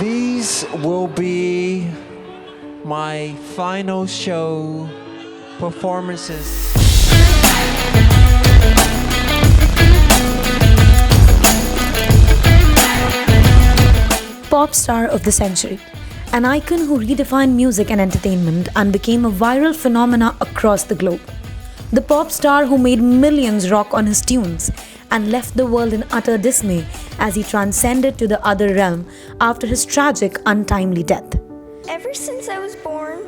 These will be my final show performances. Pop star of the century. An icon who redefined music and entertainment and became a viral phenomena across the globe. The pop star who made millions rock on his tunes and left the world in utter dismay as he transcended to the other realm after his tragic, untimely death. Ever since I was born,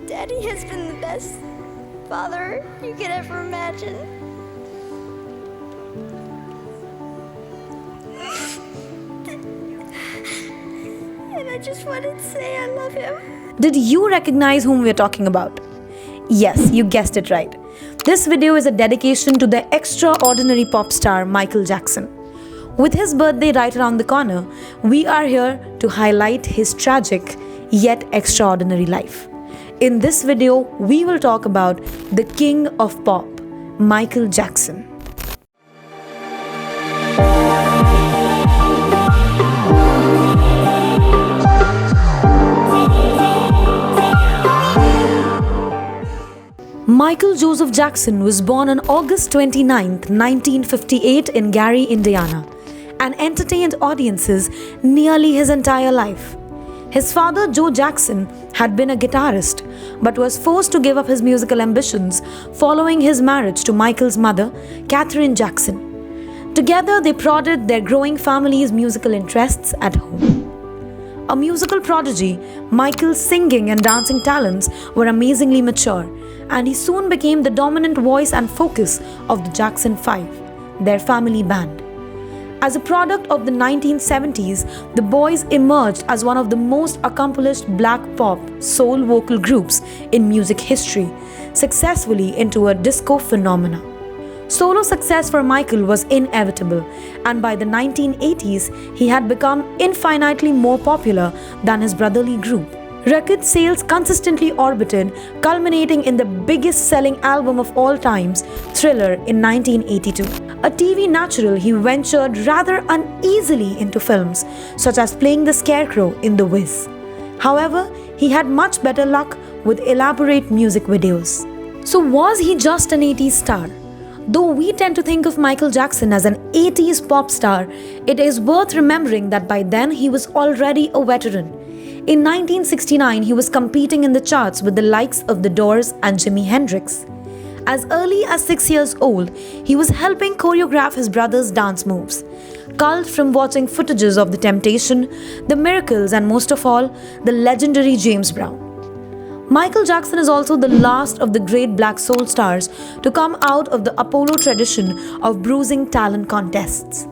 Daddy has been the best father you could ever imagine. And I just wanted to say I love him. Did you recognize whom we're talking about? Yes, you guessed it right. This video is a dedication to the extraordinary pop star Michael Jackson. With his birthday right around the corner, we are here to highlight his tragic yet extraordinary life. In this video, we will talk about the king of pop, Michael Jackson. Michael Joseph Jackson was born on August 29, 1958 in Gary, Indiana, and entertained audiences nearly his entire life. His father, Joe Jackson, had been a guitarist, but was forced to give up his musical ambitions following his marriage to Michael's mother, Katherine Jackson. Together, they prodded their growing family's musical interests at home. A musical prodigy, Michael's singing and dancing talents were amazingly mature, and he soon became the dominant voice and focus of the Jackson 5, their family band. As a product of the 1970s, the boys emerged as one of the most accomplished black pop soul vocal groups in music history, successfully into a disco phenomena. Solo success for Michael was inevitable, and by the 1980s, he had become infinitely more popular than his brotherly group. Record sales consistently orbited, culminating in the biggest-selling album of all times, Thriller, in 1982. A TV natural, he ventured rather uneasily into films, such as playing the Scarecrow in The Wiz. However, he had much better luck with elaborate music videos. So was he just an 80s star? Though we tend to think of Michael Jackson as an 80s pop star, it is worth remembering that by then he was already a veteran. In 1969, he was competing in the charts with the likes of the Doors and Jimi Hendrix. As early as 6 years old, he was helping choreograph his brother's dance moves. Culled from watching footages of The Temptation, The Miracles, and most of all, the legendary James Brown. Michael Jackson is also the last of the great black soul stars to come out of the Apollo tradition of bruising talent contests.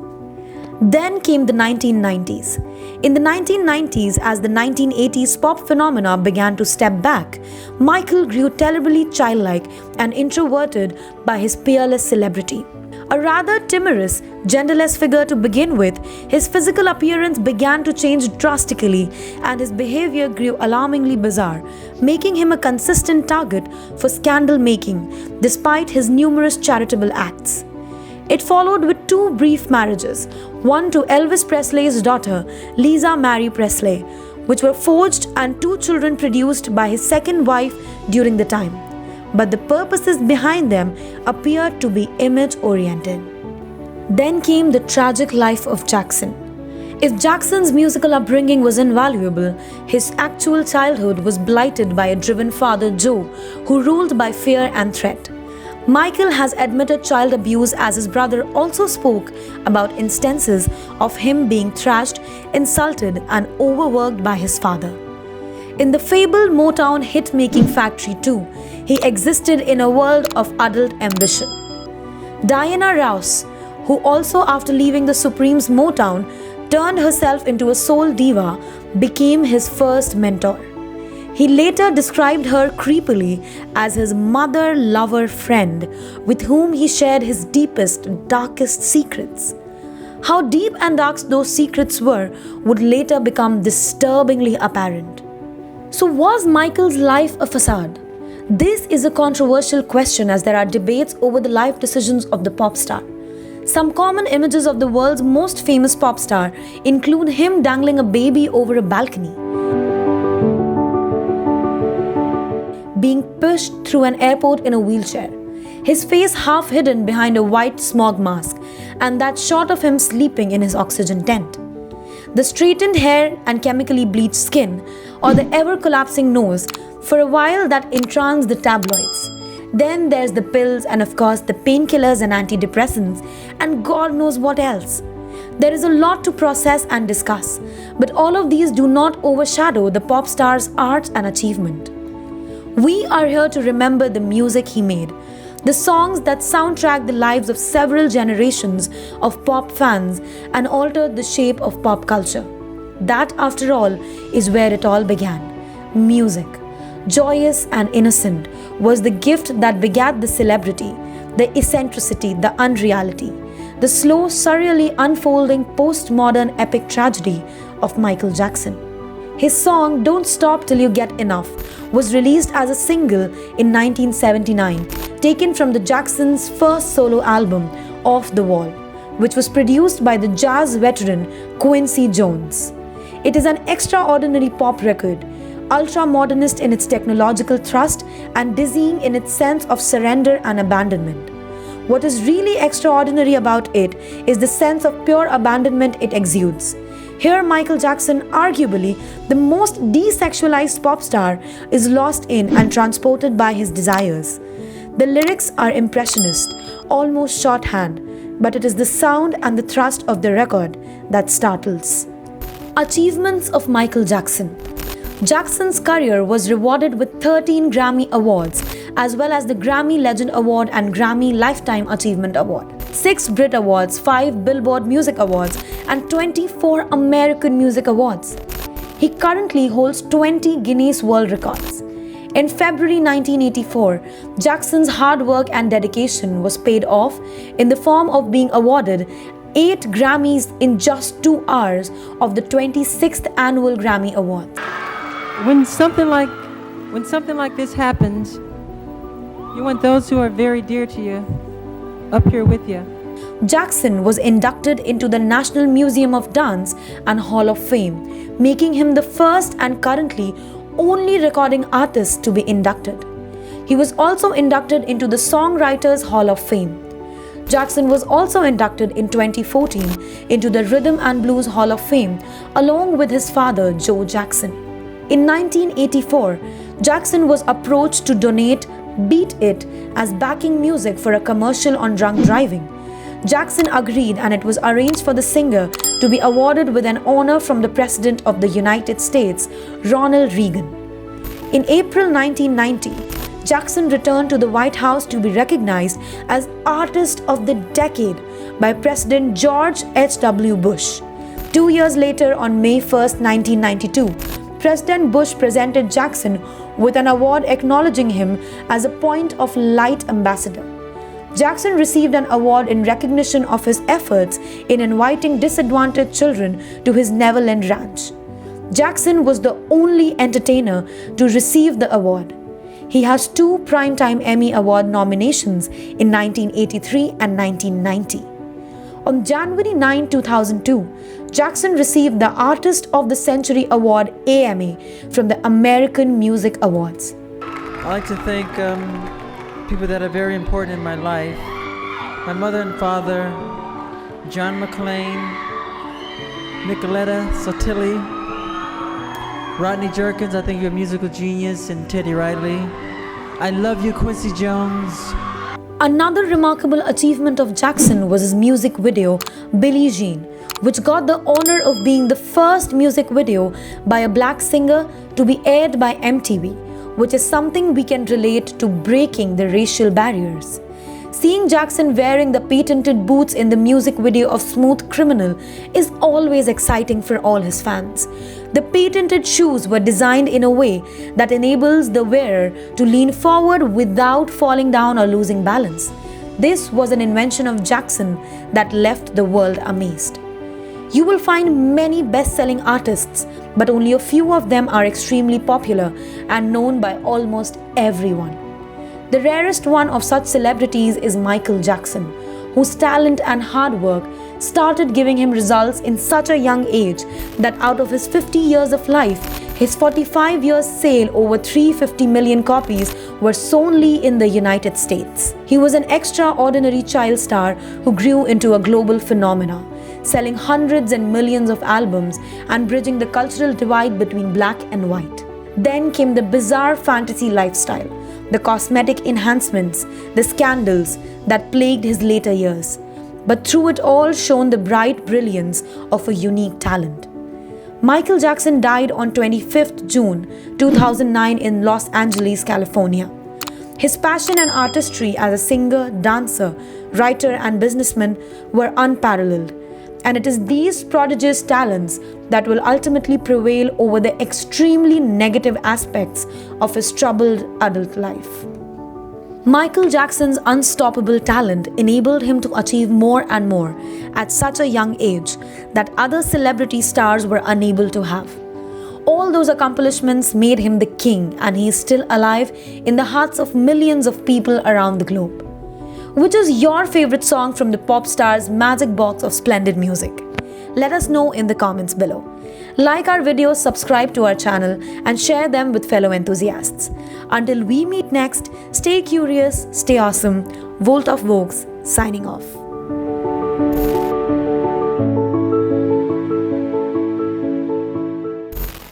Then came the 1990s. In the 1990s, as the 1980s pop phenomena began to step back, Michael grew terribly childlike and introverted by his peerless celebrity. A rather timorous, genderless figure to begin with, his physical appearance began to change drastically and his behavior grew alarmingly bizarre, making him a consistent target for scandal making despite his numerous charitable acts. It followed with 2 brief marriages, one to Elvis Presley's daughter, Lisa Marie Presley, which were forged, and 2 children produced by his second wife during the time. But the purposes behind them appeared to be image-oriented. Then came the tragic life of Jackson. If Jackson's musical upbringing was invaluable, his actual childhood was blighted by a driven father, Joe, who ruled by fear and threat. Michael has admitted child abuse, as his brother also spoke about instances of him being thrashed, insulted, and overworked by his father. In the fabled Motown hit-making factory too, he existed in a world of adult ambition. Diana Ross, who also after leaving the Supremes Motown, turned herself into a soul diva, became his first mentor. He later described her creepily as his mother-lover friend with whom he shared his deepest, darkest secrets. How deep and dark those secrets were would later become disturbingly apparent. So was Michael's life a facade? This is a controversial question, as there are debates over the life decisions of the pop star. Some common images of the world's most famous pop star include him dangling a baby over a balcony, being pushed through an airport in a wheelchair, his face half hidden behind a white smog mask, and that shot of him sleeping in his oxygen tent. The straightened hair and chemically bleached skin, or the ever-collapsing nose, for a while that entranced the tabloids. Then there's the pills and of course the painkillers and antidepressants and God knows what else. There is a lot to process and discuss, but all of these do not overshadow the pop star's art and achievement. We are here to remember the music he made, the songs that soundtrack the lives of several generations of pop fans and altered the shape of pop culture. That, after all, is where it all began. Music, joyous and innocent, was the gift that begat the celebrity, the eccentricity, the unreality, the slow, surreally unfolding postmodern epic tragedy of Michael Jackson. His song Don't Stop Till You Get Enough was released as a single in 1979, taken from the Jacksons' first solo album, Off the Wall, which was produced by the jazz veteran Quincy Jones. It is an extraordinary pop record, ultra-modernist in its technological thrust and dizzying in its sense of surrender and abandonment. What is really extraordinary about it is the sense of pure abandonment it exudes. Here, Michael Jackson, arguably the most desexualized pop star, is lost in and transported by his desires. The lyrics are impressionist, almost shorthand, but it is the sound and the thrust of the record that startles. Achievements of Michael Jackson. Jackson's career was rewarded with 13 Grammy Awards, as well as the Grammy Legend Award and Grammy Lifetime Achievement Award, 6 Brit Awards, 5 Billboard Music Awards, and 24 American Music Awards. He currently holds 20 Guinness World Records. In February 1984, Jackson's hard work and dedication was paid off in the form of being awarded 8 Grammys in just 2 hours of the 26th Annual Grammy Awards. When something like this happens, you want those who are very dear to you up here with you. Jackson was inducted into the National Museum of Dance and Hall of Fame, making him the first and currently only recording artist to be inducted. He was also inducted into the Songwriters Hall of Fame. Jackson was also inducted in 2014 into the Rhythm and Blues Hall of Fame along with his father, Joe Jackson. In 1984, Jackson was approached to donate Beat It as backing music for a commercial on drunk driving. Jackson agreed and it was arranged for the singer to be awarded with an honor from the President of the United States, Ronald Reagan. In April 1990, Jackson returned to the White House to be recognized as Artist of the Decade by President George H.W. Bush. 2 years later, on May 1, 1992, President Bush presented Jackson with an award acknowledging him as a Point of Light ambassador. Jackson received an award in recognition of his efforts in inviting disadvantaged children to his Neverland Ranch. Jackson was the only entertainer to receive the award. He has 2 Primetime Emmy Award nominations in 1983 and 1990. On January 9, 2002, Jackson received the Artist of the Century Award AMA from the American Music Awards. I like to thank people that are very important in my life. My mother and father, John McClain, Nicoletta Sotilli, Rodney Jerkins, I think you're a musical genius, and Teddy Riley. I love you, Quincy Jones. Another remarkable achievement of Jackson was his music video, Billie Jean, which got the honor of being the first music video by a black singer to be aired by MTV, which is something we can relate to breaking the racial barriers. Seeing Jackson wearing the patented boots in the music video of Smooth Criminal is always exciting for all his fans. The patented shoes were designed in a way that enables the wearer to lean forward without falling down or losing balance. This was an invention of Jackson that left the world amazed. You will find many best-selling artists, but only a few of them are extremely popular and known by almost everyone. The rarest one of such celebrities is Michael Jackson, whose talent and hard work started giving him results in such a young age that out of his 50 years of life, his 45 years sale over 350 million copies were solely in the United States. He was an extraordinary child star who grew into a global phenomenon, selling hundreds and millions of albums and bridging the cultural divide between black and white. Then came the bizarre fantasy lifestyle, the cosmetic enhancements, the scandals that plagued his later years. But through it all shone the bright brilliance of a unique talent. Michael Jackson died on 25th June 2009 in Los Angeles, California. His passion and artistry as a singer, dancer, writer, and businessman were unparalleled. And it is these prodigious talents that will ultimately prevail over the extremely negative aspects of his troubled adult life. Michael Jackson's unstoppable talent enabled him to achieve more and more at such a young age that other celebrity stars were unable to have. All those accomplishments made him the king, and he is still alive in the hearts of millions of people around the globe. Which is your favorite song from the pop star's magic box of splendid music? Let us know in the comments below. Like our videos, subscribe to our channel, and share them with fellow enthusiasts. Until we meet next, stay curious, stay awesome. Volt of Vogues signing off.